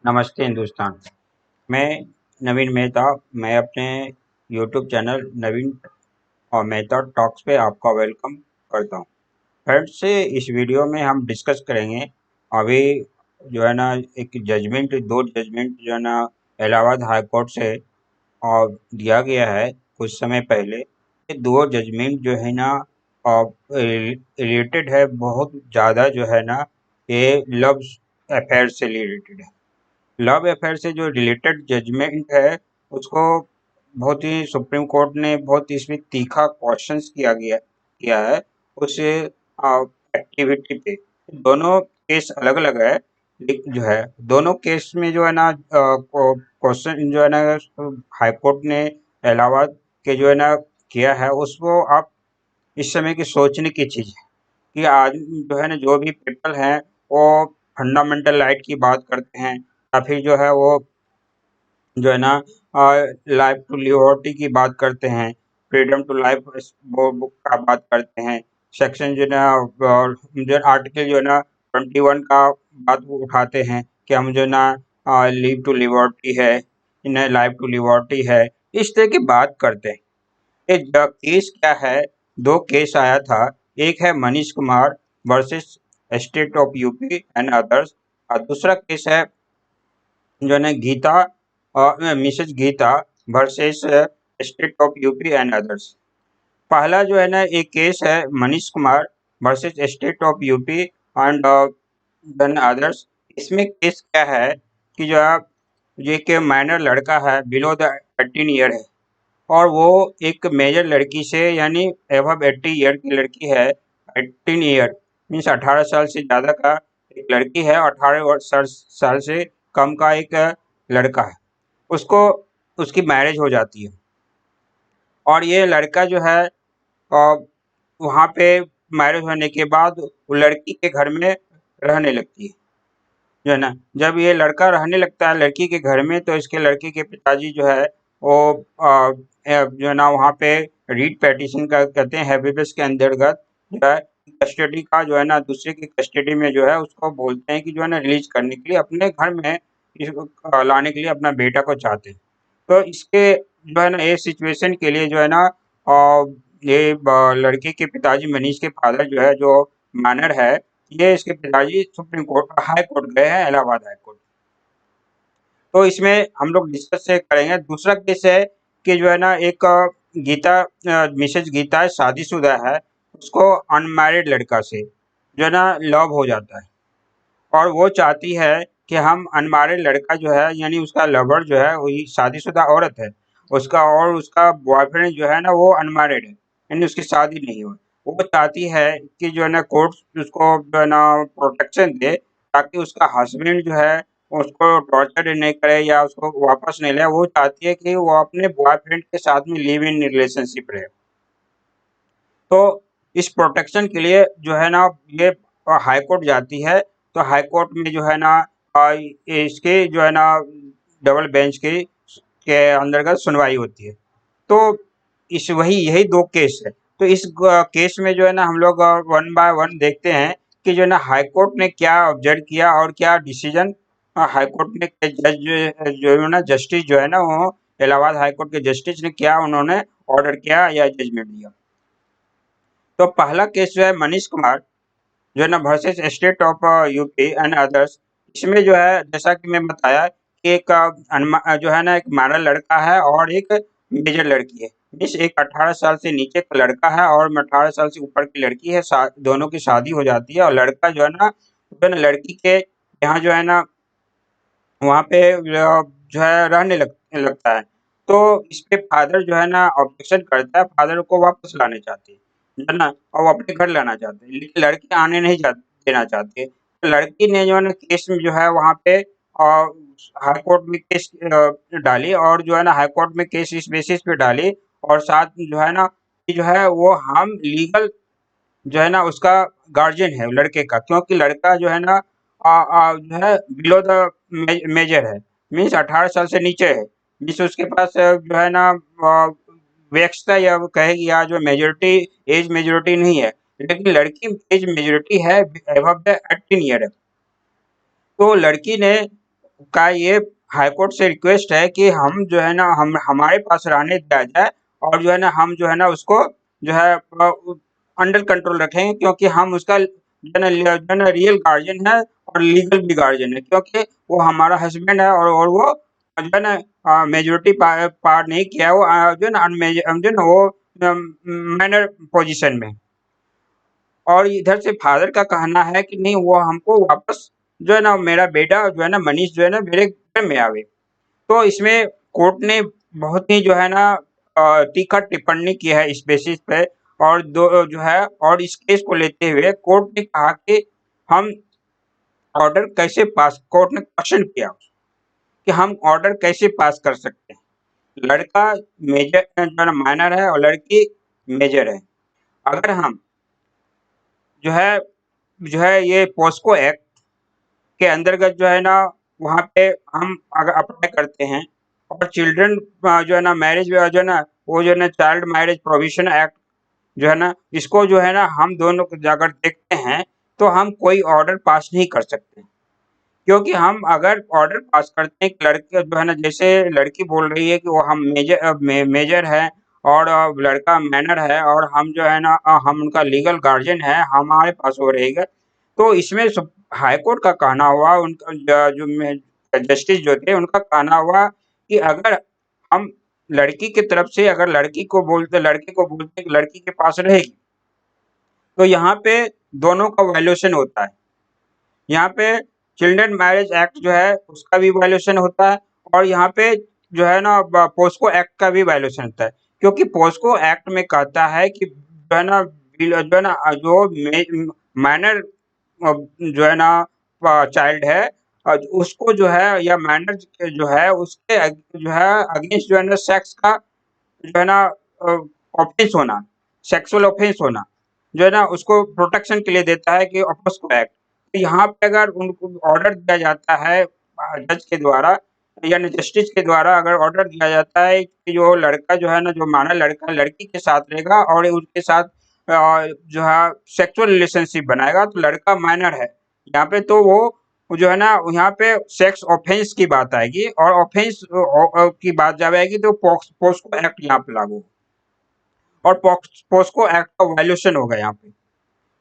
नमस्ते हिंदुस्तान। मैं नवीन मेहता। मैं अपने यूट्यूब चैनल नवीन और मेहता टॉक्स पे आपका वेलकम करता हूँ। फ्रेंड्स, इस वीडियो में हम डिस्कस करेंगे अभी जो है ना एक दो जजमेंट जो है ना इलाहाबाद हाई कोर्ट से और दिया गया है कुछ समय पहले। ये दो जजमेंट जो है ना रिलेटेड है, बहुत ज़्यादा जो है ना ये लव अफेयर से रिलेटेड है। लव अफेयर से जो रिलेटेड जजमेंट है उसको बहुत ही सुप्रीम कोर्ट ने बहुत इसमें तीखा क्वेश्चंस किया है उस एक्टिविटी पे। दोनों केस अलग अलग है, जो है दोनों केस में जो है ना क्वेश्चन जो है ना हाई कोर्ट ने इलाहाबाद के जो है ना किया है उसको आप इस समय की सोचने की चीज़ है कि आज जो है ना जो भी पीपल हैं वो फंडामेंटल राइट की बात करते हैं या फिर जो है वो जो है ना लाइफ टू लिबर्टी की बात करते हैं, फ्रीडम टू लाइफ वो बुक का बात करते हैं। सेक्शन जो है ना जो आर्टिकल जो है ना 21 का बात वो उठाते हैं कि हम जो है ना लिव टू लिबर्टी है, इन्हें लाइफ टू लिबर्टी है, इस तरह की बात करते हैं। ये केस क्या है? दो केस आया था। एक है Manish Kumar versus state of UP and others, और दूसरा केस है जो है ना गीता और Mrs Geeta versus state of UP and others. पहला जो है ना एक केस है Manish Kumar versus state of UP and then others. इसमें केस क्या है कि जो है ये एक माइनर लड़का है, बिलो द 18 ईयर है, और वो एक मेजर लड़की से यानी एबव 80 ईयर की लड़की है। 18 ईयर मीन्स 18 साल से ज़्यादा का एक लड़की है और 18 साल से कम का एक लड़का है। उसको उसकी मैरिज हो जाती है और ये लड़का जो है वहाँ पे मैरिज होने के बाद वो लड़की के घर में रहने लगती है। जो है ना जब ये लड़का रहने लगता है लड़की के घर में तो इसके लड़के के पिताजी जो है वो जो है ना वहाँ पे रीट पेटिशन का कहते हैं हैबिबस के अंतर्गत जो है कस्टडी का जो है ना दूसरे की कस्टडी में जो है उसको बोलते हैं कि जो है ना रिलीज करने के लिए अपने घर में लाने के लिए अपना बेटा को चाहते हैं। तो इसके जो है ना ये सिचुएशन के लिए जो है ना लड़के के पिताजी मनीष के फादर जो है जो मैनर है, ये इसके पिताजी सुप्रीम कोर्ट हाई कोर्ट गए हैं, इलाहाबाद हाई कोर्ट। तो इसमें हम लोग डिस्कस से करेंगे। दूसरा केस है कि जो है ना एक मिसेज गीता है, शादीशुदा है, उसको अनमैरिड लड़का से जो है ना लव हो जाता है और वो चाहती है कि हम अनमैरिड लड़का जो है यानी उसका लवर जो है वही शादीशुदा औरत है उसका, और उसका बॉयफ्रेंड जो है ना वो अनमैरिड है यानी उसकी शादी नहीं हुई। वो चाहती है कि जो है ना कोर्ट उसको जो है ना प्रोटेक्शन दे ताकि उसका हस्बैंड जो है उसको टॉर्चर नहीं करे या उसको वापस नहीं ले। वो चाहती है कि वो अपने बॉयफ्रेंड के साथ में लिव इन रिलेशनशिप रहे। तो इस प्रोटेक्शन के लिए जो है ना ये हाई कोर्ट जाती है। तो हाई कोर्ट में जो है ना इसके जो है ना डबल बेंच के अंतर्गत सुनवाई होती है। तो इस वही यही दो केस है। तो इस केस में जो है ना हम लोग वन बाय वन देखते हैं कि जो है ना हाई कोर्ट ने क्या ऑब्जर्व किया और क्या डिसीजन हाई कोर्ट ने जज जो है ना जस्टिस जो है ना वो इलाहाबाद हाई कोर्ट के जस्टिस ने क्या उन्होंने ऑर्डर किया या जजमेंट दिया। तो पहला केस जो है मनीष कुमार जो है ना versus state of UP and others. इसमें जो है जैसा कि मैं बताया कि एक जो है ना एक माइनर लड़का है और एक मेजर लड़की है। इस एक 18 साल से नीचे का लड़का है और 18 साल से ऊपर की लड़की है। दोनों की शादी हो जाती है और लड़का जो है ना लड़की के यहाँ जो है ना वहाँ पे जो है रहने लगता है। तो इस पे फादर जो है ना ऑब्जेक्शन करता है, फादर को वापस लाने चाहते हैं, है ना? और वो अपने घर लाना चाहते हैं, लेकिन लड़की आने नहीं देना चाहती है। तो लड़की ने जो है ना केस में जो है वहाँ पे हाई कोर्ट में केस डाली और जो है ना हाई कोर्ट में केस इस बेसिस पे डाली और साथ में जो है ना कि जो है वो हम लीगल जो है ना उसका गार्जियन है लड़के का, क्योंकि लड़का जो है ना जो है बिलो द मेजर है, मीन्स 18 साल से नीचे है। मीन्स उसके पास जो है ना वैक्सता या वो कहेगी या जो मेजोरिटी एज मेजोरिटी नहीं है, लेकिन लड़की एज मेजोरिटी है, अबव द 18 ईयर है। तो लड़की ने का ये हाई कोर्ट से रिक्वेस्ट है कि हम जो है ना हम हमारे पास रहने दिया जाए, और जो है ना हम जो है ना उसको जो है अंडर कंट्रोल रखेंगे, क्योंकि हम उसका जो है ना रियल गार्जियन है और लीगल भी गार्जियन है, क्योंकि वो हमारा हस्बैंड है, और वो जो है ना मेजोरिटी पार नहीं किया है, वो जो है ना जो है ना वो माइनर पोजीशन में। और इधर से फादर का कहना है कि नहीं, वो हमको वापस जो है ना मेरा बेटा जो है ना मनीष जो है ना मेरे घर में आवे। तो इसमें कोर्ट ने बहुत ही जो है ना तीखा टिप्पणी की है इस बेसिस पे, और दो जो है और इस केस को लेते हुए कोर्ट ने कहा कि हम ऑर्डर कैसे पास, कोर्ट ने क्वेश्चन किया कि हम ऑर्डर कैसे पास कर सकते हैं। लड़का मेजर जो है ना माइनर है और लड़की मेजर है। अगर हम जो है ये पॉस्को एक्ट के अंतर्गत जो है ना वहाँ पे हम अगर अप्लाई करते हैं, और चिल्ड्रन जो है ना मैरिज जो है ना वो जो है ना चाइल्ड मैरिज प्रोविजन एक्ट जो है ना, इसको जो है ना हम दोनों को अगर देखते हैं तो हम कोई ऑर्डर पास नहीं कर सकते, क्योंकि हम अगर ऑर्डर पास करते हैं लड़के जो है ना, जैसे लड़की बोल रही है कि वो हम मेजर है और लड़का माइनर है, और हम जो है ना हम उनका लीगल गार्जियन है, हमारे पास वो रहेगा। तो इसमें हाई कोर्ट का कहना हुआ, उनका जो जस्टिस जो थे उनका कहना हुआ कि अगर हम लड़की की तरफ से अगर लड़के को बोलते कि लड़की के पास रहेगी, तो यहाँ पे दोनों का वायलेशन होता है। यहाँ पे चिल्ड्रन मैरिज एक्ट जो है उसका भी वायलेशन होता है, और यहाँ पे जो है ना पोस्को एक्ट का भी वायलेशन होता है, क्योंकि पोस्को एक्ट में कहता है कि जो माइनर जो है ना चाइल्ड है, उसको जो है या माइनर जो है उसके जो है अगेंस्ट जो है ना सेक्स का जो है ना ऑफेंस होना, सेक्सुअल ऑफेंस होना जो है ना उसको प्रोटेक्शन के लिए देता है कि पोस्को एक्ट। तो यहाँ पे अगर उनको ऑर्डर दिया जाता है जज के द्वारा या जस्टिस के द्वारा, अगर ऑर्डर दिया जाता है कि जो लड़का जो है ना जो माना लड़का लड़की के साथ रहेगा और उसके साथ जो है सेक्सुअल रिलेशनशिप बनाएगा, तो लड़का माइनर है यहाँ पे, तो वो जो है ना यहाँ पे सेक्स ऑफेंस की बात आएगी, और ऑफेंस की बात जब आएगी तो पोस्को एक्ट यहाँ पे लागू, और पोस्को एक्ट का वायलेशन होगा यहाँ पे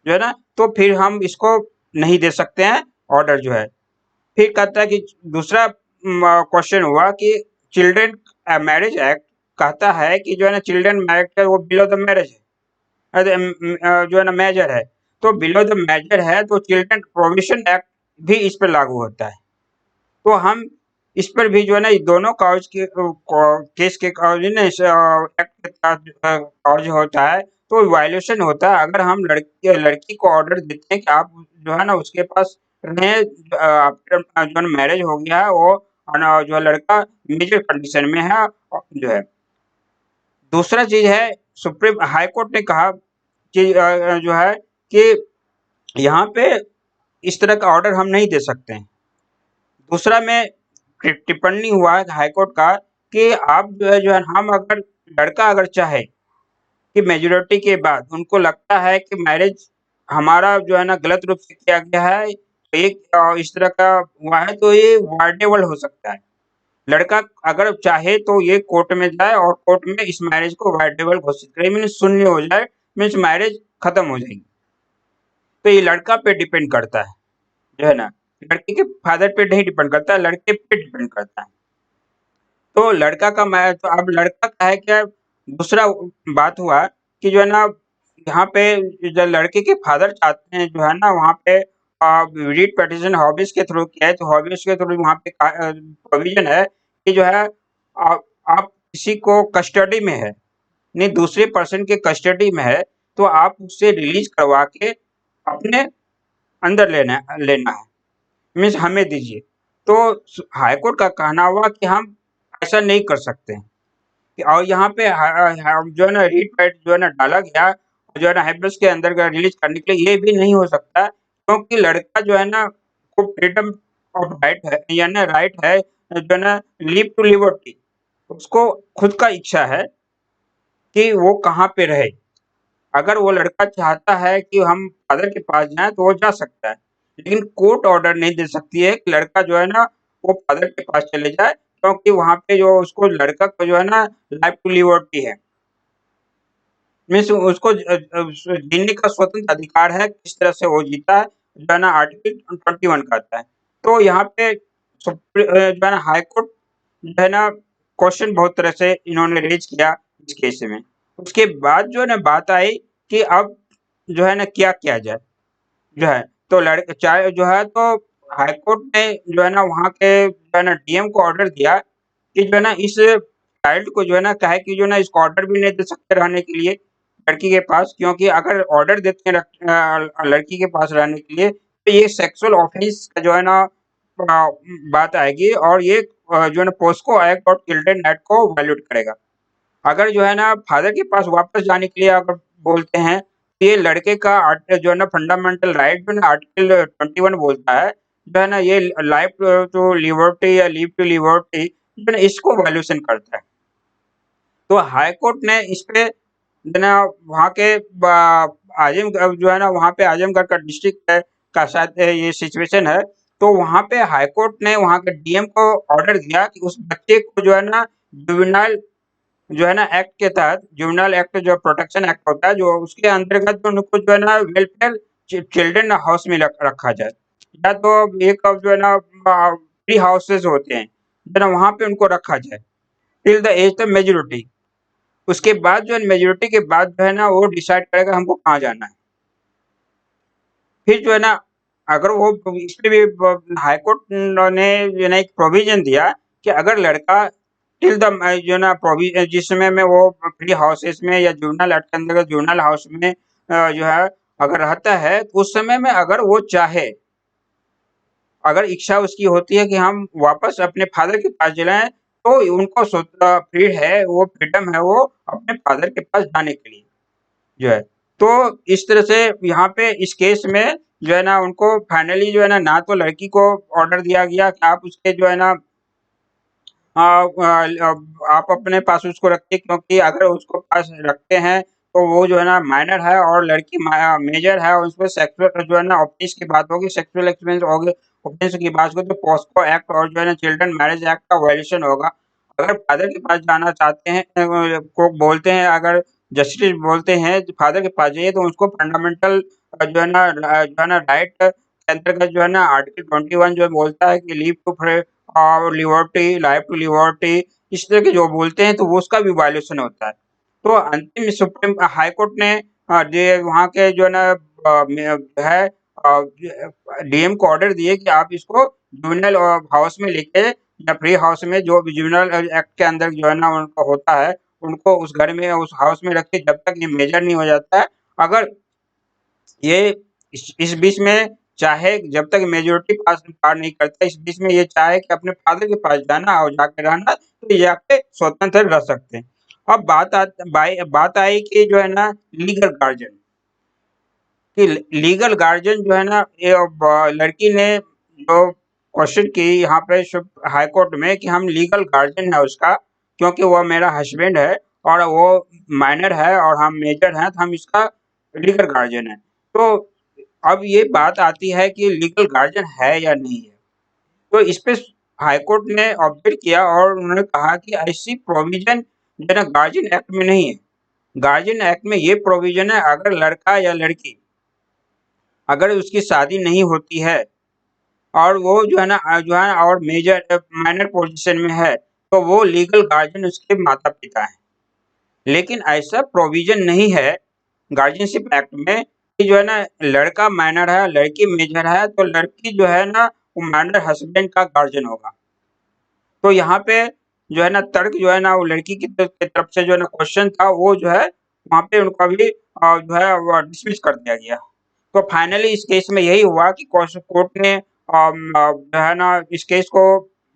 जो है ना, तो फिर हम इसको नहीं दे सकते हैं ऑर्डर जो है। फिर कहता है कि दूसरा क्वेश्चन हुआ कि चिल्ड्रन मैरिज एक्ट कहता है कि जो है ना चिल्ड्रन मैरिज है वो बिलो द मैरिज है, जो है ना मेजर है, तो बिलो द मेजर है तो चिल्ड्रन प्रोविजन एक्ट भी इस पर लागू होता है। तो हम इस पर भी जो है ना दोनों कागज के केस के एक्ट के तहत कागज होता है, तो वायलेशन होता है अगर हम लड़की लड़की को ऑर्डर देते हैं कि आप जो है ना उसके पास रहे, आफ्टर जो मैरिज हो गया है वो जो है लड़का मेजर कंडीशन में है जो है। दूसरा चीज है, सुप्रीम हाई कोर्ट ने कहा कि जो है कि यहाँ पे इस तरह का ऑर्डर हम नहीं दे सकते हैं। दूसरा में टिप्पणी हुआ है हाईकोर्ट का कि आप जो है हम अगर लड़का अगर चाहे कि मेजोरिटी के बाद उनको लगता है कि मैरिज हमारा जो है ना गलत रूप से किया गया है, तो एक इस तरह का हुआ है, तो ये वार्डेबल हो सकता है। लड़का अगर चाहे तो ये कोर्ट में जाए और कोर्ट में इस मैरिज को वार्डेबल घोषित करे, मीन शून्य हो जाए, मीन्स मैरिज खत्म हो जाएगी। तो ये लड़का पे डिपेंड करता है जो है ना, लड़के के फादर पे नहीं डिपेंड करता, लड़के पे डिपेंड करता है। तो लड़का का मैं तो अब लड़का का है क्या, दूसरा बात हुआ कि जो है ना यहाँ पे जो लड़के के फादर चाहते हैं जो है ना वहाँ पे रीट पिटीशन हॉबीज के थ्रू किया है, तो हॉबीज के थ्रू वहाँ पे प्रोविजन है कि जो है आप किसी को कस्टडी में है, नहीं दूसरे पर्सन के कस्टडी में है, तो आप उससे रिलीज करवा के अपने अंदर लेना लेना है, मीन्स हमें दीजिए। तो हाईकोर्ट का कहना हुआ कि हम ऐसा नहीं कर सकते हैं, और यहाँ पे जो है ना रीट राइट जो है ना डाला गया जो है ना हैबस के अंदर रिलीज करने के लिए, ये भी नहीं हो सकता, क्योंकि लड़का जो है ना को फ्रीडम ऑफ राइट है, यानी राइट है जो है ना लिव टू लिबर्टी, उसको खुद का इच्छा है कि वो कहाँ पे रहे। अगर वो लड़का चाहता है कि हम फादर के पास जाएं तो वो जा सकता है, लेकिन कोर्ट ऑर्डर नहीं दे सकती है कि लड़का जो है ना वो फादर के पास चले जाए, क्योंकि वहाँ पे जो उसको लड़का को जो है ना लाइफ टू लिबर्टी है। मीन्स उसको जीने का स्वतंत्र अधिकार है, किस तरह से वो जीता है, जो है ना आर्टिकल 21 कहता है। तो यहाँ पे जो है ना हाई कोर्ट जो है ना क्वेश्चन बहुत तरह से इन्होंने रेज किया इस केस में। उसके बाद जो है ना बात आई कि अब जो है ना क्या किया जाए, जो है तो लड़के चाहे जो है तो हाई कोर्ट ने जो है ना वहाँ के जो है ना डीएम को ऑर्डर दिया कि जो है ना इस चाइल्ड को जो है ना कहे कि जो है ना इसको ऑर्डर भी नहीं दे सकते रहने के लिए लड़की के पास, क्योंकि अगर ऑर्डर देते हैं लड़की के पास रहने के लिए तो ये सेक्सुअल ऑफेंस का जो है ना बात आएगी, और ये जो है ना पोस्को एक्ट और चिल्ड्रन एक्ट को वायलेट करेगा। अगर जो है ना फादर के पास वापस जाने के लिए अगर बोलते हैं तो ये लड़के का जो है ना फंडामेंटल राइट जो है ना आर्टिकल 21 बोलता है, जो है ना ये लाइफ टू लिबर्टी या लीव टू लिबर्टी जो है ना इसको वैल्यूएशन करता है। तो हाई कोर्ट ने इस पे जो है ना वहाँ के आजम जो है ना वहाँ पे आजमगढ़ का डिस्ट्रिक्ट है का शायद ये सिचुएशन है। तो वहाँ पे हाई कोर्ट ने वहाँ के डीएम को ऑर्डर दिया कि उस बच्चे को जो है ना जुवेनाइल जो है ना एक्ट के तहत, जुवेनाइल एक्ट जो प्रोटेक्शन एक्ट होता है, जो उसके अंतर्गत उनको जो है ना वेलफेयर चिल्ड्रन हाउस में रखा जाए, या तो एक जो है ना फ्री हाउसेज होते हैं जो है ना वहाँ पे उनको रखा जाए till the age of majority. उसके बाद जो है मेजोरिटी के बाद जो है ना वो डिसाइड करेगा हमको कहाँ जाना है। फिर जो है ना अगर वो इसमें भी हाई कोर्ट ने जो है एक प्रोविजन दिया कि अगर लड़का टिल द जो है ना प्रोविजन जिस समय में वो फ्री हाउसेस में या जुवेनाइल एक्ट के अंतर्गत जुवेनाइल हाउस में जो है अगर रहता है तो उस समय में अगर वो चाहे, अगर इच्छा उसकी होती है कि हम वापस अपने फादर के पास जाएं, तो उनको फ्री है, वो फ्रीडम है वो अपने फादर के पास जाने के लिए जो है। तो इस तरह से यहाँ पे इस केस में जो है ना उनको फाइनली जो है ना तो लड़की को ऑर्डर दिया गया कि आप उसके जो है ना आप अपने पास उसको रखिए, क्योंकि अगर उसको पास रखते हैं तो वो जो है ना माइनर है और लड़की मेजर है, और उसमें सेक्सुअल जो है ना ऑफेंस की बात होगी, सेक्सुअल एक्सपीरियंस होगी, ऑफेंस की बात होगी तो पॉस्को एक्ट और जो है ना चिल्ड्रन मैरिज एक्ट का वायलेशन होगा। अगर फादर के पास जाना चाहते हैं को बोलते हैं, अगर जस्टिस बोलते हैं फादर के पास जाइए, तो उसको फंडामेंटल जो है ना राइट के अंतर्गत जो है ना आर्टिकल 21 जो बोलता है कि लीव टू और लिबर्टी, लाइफ टू लिबर्टी, इस तरह के जो बोलते हैं तो वो उसका भी वायलेशन होता है। तो अंतिम सुप्रीम हाई कोर्ट ने वहाँ के जो है ना है डीएम को ऑर्डर दिए कि आप इसको जुवेनाइल हाउस में लेके या फ्री हाउस में जो भी जुवेनाइल एक्ट के अंदर जो है ना उनका होता है, उनको उस घर में उस हाउस में रखिए जब तक ये मेजर नहीं हो जाता है। अगर ये इस बीच में चाहे जब तक मेजोरिटी पास पार नहीं करता, इस बीच में ये चाहे कि अपने फादर के पास जाना और जाके रहना, तो ये जाके स्वतंत्र रह सकते हैं। अब बात आई कि जो है ना लीगल गार्जियन कि लीगल गार्जियन जो है ना ये लड़की ने जो क्वेश्चन की यहाँ पे हाई कोर्ट में कि हम लीगल गार्जियन है उसका, क्योंकि वो मेरा हस्बैंड है और वो माइनर है और हम मेजर हैं, तो हम इसका लीगल गार्जियन है। तो अब ये बात आती है कि लीगल गार्जियन है या नहीं है। तो इस पे हाई कोर्ट ने ऑब्जेक्ट किया और उन्होंने कहा कि ऐसी प्रोविजन जो है ना गार्जियन एक्ट में नहीं है। गार्जियन एक्ट में ये प्रोविजन है अगर लड़का या लड़की अगर उसकी शादी नहीं होती है और वो जो है और मेजर माइनर पोजीशन में है, तो वो लीगल गार्जियन उसके माता पिता हैं। लेकिन ऐसा प्रोविजन नहीं है गार्जियनशिप एक्ट में कि जो है ना लड़का माइनर है लड़की मेजर है तो लड़की जो है ना वो माइनर हस्बैंड का गार्जियन होगा। तो यहाँ पे जो है ना तर्क जो है ना वो लड़की की तरफ से जो है ना क्वेश्चन था वो जो है वहाँ पे उनका भी जो है डिसमिस कर दिया गया। तो फाइनली इस केस में यही हुआ कि कोर्ट ने जो है ना इस केस को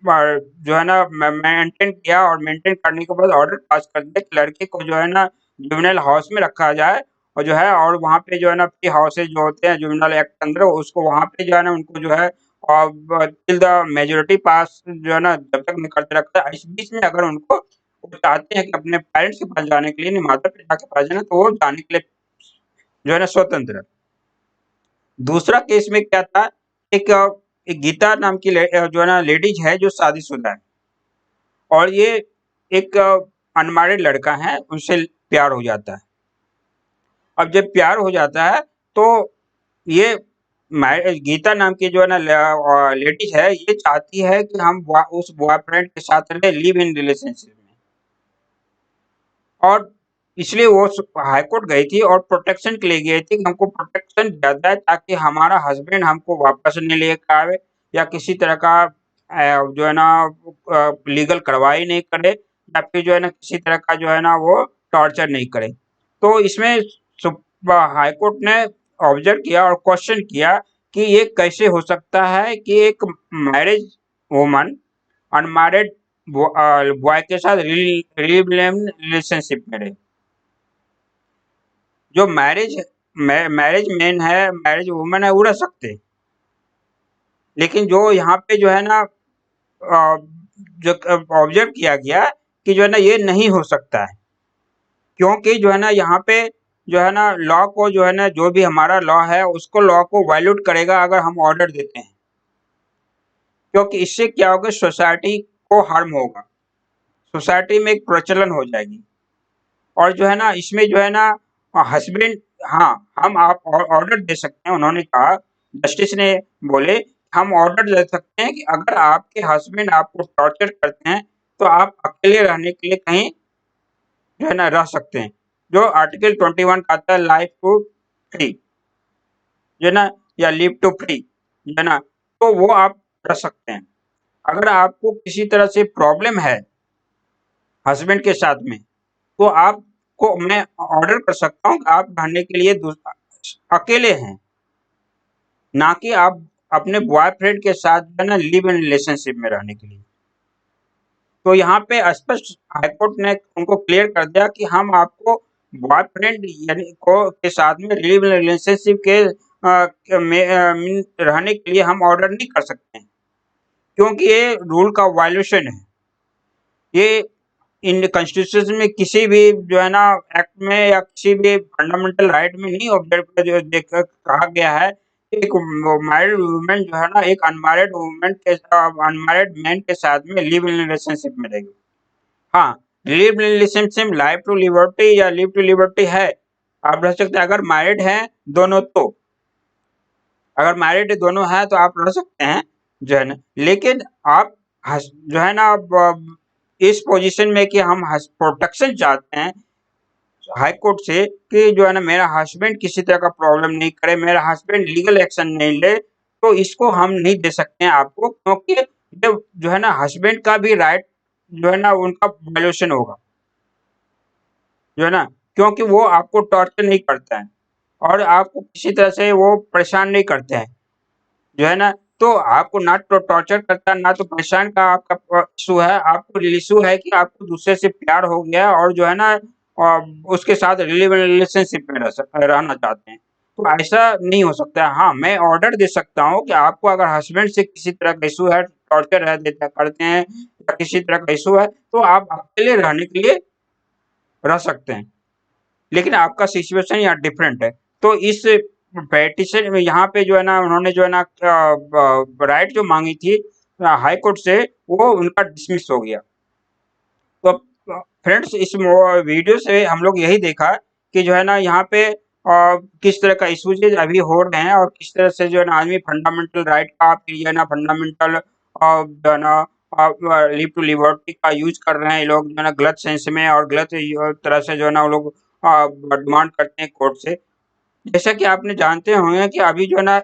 जो है ना मेंटेन किया और मेंटेन करने के बाद ऑर्डर पास कर दिया कि लड़के को जो है ना जुवेनाइल हाउस में रखा जाए, और जो है और वहाँ पे जो है ना फ्री हाउसेज जो होते हैं जुवेनाइल एक्ट के अंदर उसको वहाँ पे जो है ना उनको जो है टिल द मेजोरिटी पास जो है ना जब तक नहीं करते रखा है। इस बीच में अगर उनको वो चाहते हैं कि अपने पेरेंट्स के पास जाने के लिए, माता पिता के पास जाना, तो वो जाने के लिए जो है ना स्वतंत्र है। दूसरा केस में क्या था, एक एक गीता नाम की जो है ना लेडीज है जो शादीशुदा है, और ये एक अनमैरिड लड़का है, उनसे प्यार हो जाता है। अब जब प्यार हो जाता है तो ये गीता नाम की जो है ना लेडीज है, ये चाहती है कि हम उस बॉयफ्रेंड के साथ रहे, लिव इन रिलेशनशिप में, और इसलिए वो हाई कोर्ट गई थी और प्रोटेक्शन के लिए गई थी कि हमको प्रोटेक्शन दिया जाए ताकि हमारा हस्बैंड हमको वापस नहीं लेकर आवे, या किसी तरह का जो है ना लीगल कार्रवाई नहीं करे, या फिर जो है ना किसी तरह का जो है ना वो टॉर्चर नहीं करे। तो इसमें हाई कोर्ट ने ऑब्जर्व किया और क्वेश्चन किया कि ये कैसे हो सकता है कि एक मैरिज वुमन अनमैरिड बॉय के साथ रिलेशनशिप में रहे। जो मैरिज मैन है, मैरिज वुमन है, वो रह सकते, लेकिन जो यहाँ पे जो है ना जो ऑब्जर्व किया गया कि जो है ना ये नहीं हो सकता है, क्योंकि जो है ना यहाँ पे जो है ना लॉ को जो है ना जो भी हमारा लॉ है उसको लॉ को वायलेट करेगा अगर हम ऑर्डर देते हैं, क्योंकि इससे क्या होगा, सोसाइटी को हार्म होगा, सोसाइटी में एक प्रचलन हो जाएगी। और जो है ना इसमें जो है ना हस्बैंड, हाँ हम आप ऑर्डर दे सकते हैं, उन्होंने कहा, जस्टिस ने बोले हम ऑर्डर दे सकते हैं कि अगर आपके हस्बैंड आपको टॉर्चर करते हैं तो आप अकेले रहने के लिए कहीं जो है ना रह सकते हैं, जो आर्टिकल 21 का आता है, लाइफ टू फ्री जो है ना, या लिव टू फ्री जो है ना, तो वो आप रह सकते हैं। अगर आपको किसी तरह से प्रॉब्लम है हस्बैंड के साथ में, तो आपको मैं ऑर्डर कर सकता हूँ कि आप रहने के लिए अकेले हैं, ना कि आप अपने बॉयफ्रेंड के साथ जो है ना लिव इन रिलेशनशिप में रहने के लिए। तो यहाँ पे स्पष्ट हाईकोर्ट ने उनको क्लियर कर दिया कि हम आपको बॉयफ्रेंड यानी को के साथ में लिव इन रिलेशनशिप में रहने के लिए हम ऑर्डर नहीं कर सकते हैं, क्योंकि ये रूल का वायलेशन है। ये इन कॉन्स्टिट्यूशन में किसी भी जो है ना एक्ट में या किसी भी फंडामेंटल राइट में नहीं ऑब्जर्व जो कहा गया है एक मैरिड वुमेन जो है ना एक अनमैरिड मैन के साथ में लिव इन रिलेशनशिप में रहेगी। हाँ, live in relationship life to liberty या लिव टू लिबर्टी है, आप रह सकते हैं। अगर मैरिड हैं दोनों, तो अगर मैरिड दोनों हैं तो आप रह सकते हैं जो है ना, लेकिन आप जो है ना इस पोजीशन में कि हम प्रोटेक्शन चाहते हैं हाई कोर्ट से कि जो है ना मेरा हस्बैंड किसी तरह का प्रॉब्लम नहीं करे, मेरा हस्बैंड लीगल एक्शन नहीं ले, तो इसको हम नहीं दे सकते हैं आपको, क्योंकि जो है ना हस्बैंड का भी राइट जो है ना उनका वायलेशन होगा जो है ना, क्योंकि वो आपको टॉर्चर नहीं करता है और आपको किसी तरह से वो परेशान नहीं करते हैं जो है ना, तो आपको ना तो टॉर्चर करता है, ना तो परेशान का आपका इशू है, आपको इशू है कि आपको दूसरे से प्यार हो गया और जो है ना उसके साथ रिलेशनशिप में रहना चाहते हैं, तो ऐसा नहीं हो सकता है। हाँ, मैं ऑर्डर दे सकता हूँ कि आपको अगर हस्बैंड से किसी तरह का इशू है, टॉर्चर है देता करते हैं या किसी तरह का इशू है, तो आप अकेले रहने के लिए रह सकते हैं, लेकिन आपका सिचुएशन यहाँ डिफरेंट है। तो इस पेटिशन में यहाँ पे जो है ना उन्होंने जो है ना राइट जो मांगी थी हाई कोर्ट से, वो उनका डिसमिस हो गया। तो फ्रेंड्स, इस वीडियो से हम लोग यही देखा कि जो है ना यहाँ पे किस तरह का इशूज अभी हो रहे हैं और किस तरह से जो है ना आदमी फंडामेंटल राइट का फिर जो है ना फंडामेंटल जो है ना लिव टू लिबर्टी का यूज कर रहे हैं ये लोग जो है ना गलत सेंस में और गलत तरह से जो है ना वो लोग डिमांड करते हैं कोर्ट से। जैसा कि आपने जानते होंगे कि अभी जो है ना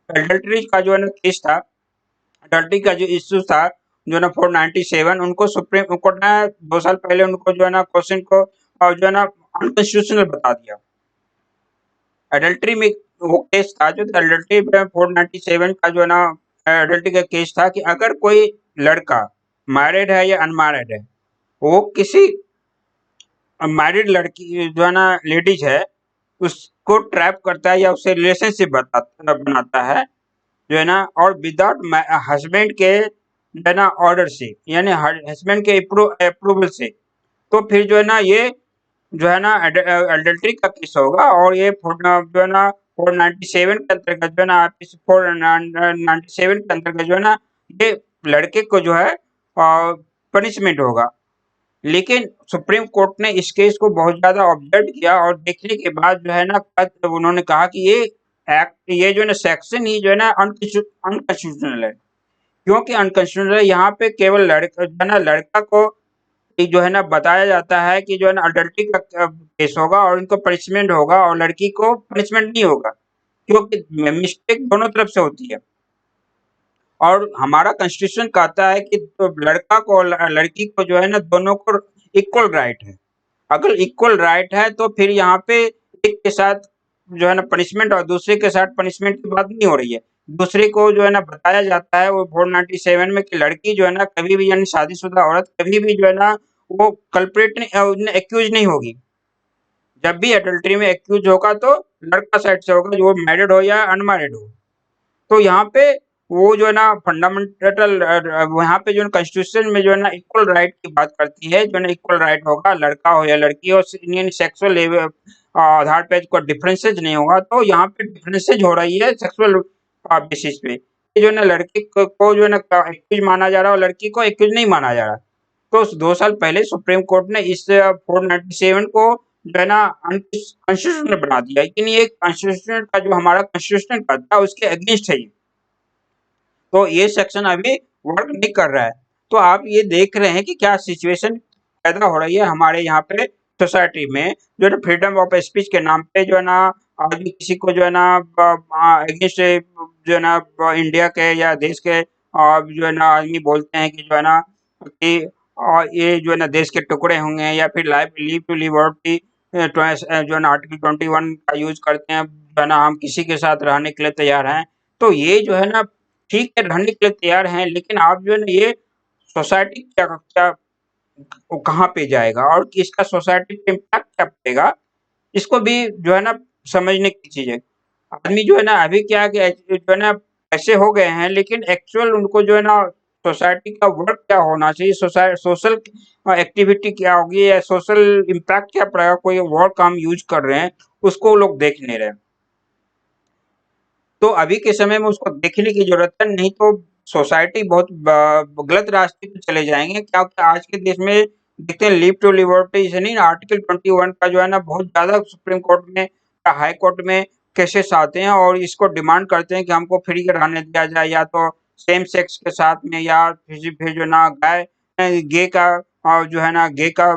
एडल्ट्री का जो है ना केस था, एडल्ट्री का जो इश्यू था जो है ना 497, उनको सुप्रीम कोर्ट ने 2 साल पहले उनको जो है ना क्वेश्चन को जो है ना अनकॉन्स्टिट्यूशनल बता दिया। एडल्ट्री में वो केस था जो एडल्ट्री में 497 का जो है ना एडल्ट्री का केस था कि अगर कोई लड़का मैरिड है या अनमैरिड है, वो किसी मैरिड लड़की जो है ना लेडीज है उसको ट्रैप करता है या उससे रिलेशनशिप बनाता है जो है ना, और विदाउट हस्बैंड के जो है ना ऑर्डर से, यानी हस्बैंड के अप्रूवल से, तो फिर जो है ना ये जो है ना एडल्ट्री का केस होगा और ये जो है ना 497 के अंतर्गत जो है ना IPC 497 के अंतर्गत जो है ना ये लड़के को जो है पनिशमेंट होगा। लेकिन सुप्रीम कोर्ट ने इस केस को बहुत ज्यादा ऑब्जर्व किया और देखने के बाद जो है ना उन्होंने कहा कि ये जो है ना सेक्शन ही जो है ना अनकॉन्स्टिट्यूशनल है। क्योंकि अनकॉन्स्टिट्यूशनल है, यहाँ पे केवल लड़का जो है ना लड़का को जो है ना बताया जाता है कि जो है ना अडल्ट्री का केस होगा और इनको पनिशमेंट होगा और लड़की को पनिशमेंट नहीं होगा, क्योंकि मिस्टेक दोनों तरफ से होती है। और हमारा कॉन्स्टिट्यूशन कहता है कि तो लड़का को लड़की को जो है ना दोनों को इक्वल राइट है। अगर इक्वल राइट है तो फिर यहाँ पे एक के साथ जो है ना पनिशमेंट और दूसरे के साथ पनिशमेंट की बात नहीं हो रही है। दूसरे को जो है ना बताया जाता है वो 497 में कि लड़की जो है ना कभी भी यानी शादीशुदा औरत कभी भी जो है ना वो कल्प्रेट एक्यूज नहीं होगी। जब भी अडल्ट्री में एक्यूज होगा तो लड़का साइड से होगा, जो मैरिड हो या अनमैरिड हो। तो यहाँ पे वो जो है ना फंडामेंटल यहाँ पे जो है कॉन्स्टिट्यूशन में जो है ना इक्वल राइट की बात करती है, जो है ना इक्वल राइट होगा, लड़का हो या लड़की हो, इंडियन सेक्सुअल आधार पे कोई डिफरेंसेज नहीं होगा। तो यहाँ पे डिफरेंसेज हो रही है सेक्सुअल बेसिस पे। ये जो है ना लड़की को जो है ना एक्यूज माना जा रहा है और लड़की को एक्यूज नहीं माना जा रहा। तो 2 साल पहले सुप्रीम कोर्ट ने इस 497 को जो है ना अनकॉन्स्टिट्यूशनल बना दिया, लेकिन ये कॉन्स्टिट्यूशन का जो हमारा कॉन्स्टिट्यूशन करता है उसके अगेंस्ट है ये। तो ये सेक्शन अभी वर्क नहीं कर रहा है। तो आप ये देख रहे हैं कि क्या सिचुएशन पैदा हो रही है हमारे यहाँ पे सोसाइटी में, जो है ना फ्रीडम ऑफ स्पीच के नाम पे जो है ना आदमी किसी को जो है ना अगेंस्ट जो है ना इंडिया के या देश के जो है ना आदमी बोलते हैं कि जो है ना कि ये जो है ना देश के टुकड़े होंगे या फिर लाइफ लीव टू लिबर्टी जो है ना आर्टिकल 21 का यूज करते हैं, जो है ना हम किसी के साथ रहने के लिए तैयार हैं। तो ये जो है ना ठीक है रहने के लिए तैयार हैं, लेकिन आप जो है ना ये सोसाइटी क्या क्या वो कहाँ पे जाएगा और इसका सोसाइटी पे इम्पैक्ट क्या पड़ेगा, इसको भी जो है ना समझने की चीज है। आदमी जो है ना अभी क्या है कि जो है ना ऐसे हो गए हैं, लेकिन एक्चुअल उनको जो है ना सोसाइटी का वर्क क्या होना चाहिए, सोशल एक्टिविटी क्या होगी या सोशल इम्पैक्ट क्या पड़ेगा, कोई वर्क हम यूज कर रहे हैं उसको वो लोग देख नहीं रहे। तो अभी के समय में उसको देखने की जरूरत है, नहीं तो सोसाइटी बहुत गलत रास्ते पे चले जाएंगे। क्योंकि आज के देश में देखते हैं लीव टू लिबर्टी से नहीं, आर्टिकल 21 का जो है ना बहुत ज्यादा सुप्रीम कोर्ट में या हाई कोर्ट में केसेस आते हैं और इसको डिमांड करते हैं कि हमको फ्री रहने दिया जाए, या तो सेम सेक्स के साथ में या फिर जो ना गे का जो है ना गे का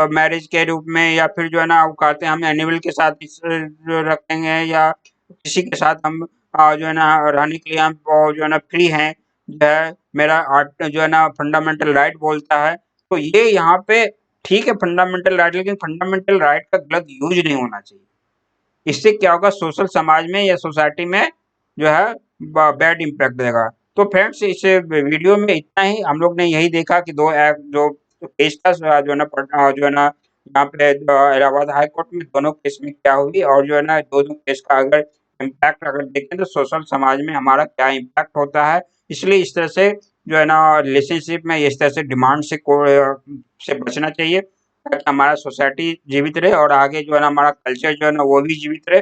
मैरिज के रूप में, या फिर जो है ना वो कहते हैं हम एनिमल के साथ जो रखेंगे या किसी के साथ हम जो है ना रहने के लिए हम जो है ना फ्री हैं, जो है मेरा आर्ट जो है ना फंडामेंटल राइट बोलता है। तो ये यहाँ पे ठीक है फंडामेंटल राइट, लेकिन फंडामेंटल राइट का गलत यूज नहीं होना चाहिए। इससे क्या होगा सोशल समाज में या सोसाइटी में जो है बैड इम्पैक्ट देगा। तो फ्रेंड्स इस वीडियो में इतना ही, हम लोग ने यही देखा कि दो एक्ट जो केस था जो है ना जो है ना यहाँ पे इलाहाबाद हाई कोर्ट में दोनों केस में क्या हुई, और जो है ना दोनों केस का अगर इम्पैक्ट अगर देखें तो सोशल समाज में हमारा क्या इम्पैक्ट होता है। इसलिए इस तरह से जो है ना रिलेशनशिप में इस तरह से डिमांड से बचना चाहिए, ताकि हमारा सोसाइटी जीवित रहे और आगे जो है ना हमारा कल्चर जो है ना वो भी जीवित रहे।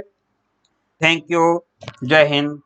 Thank you. जय हिंद।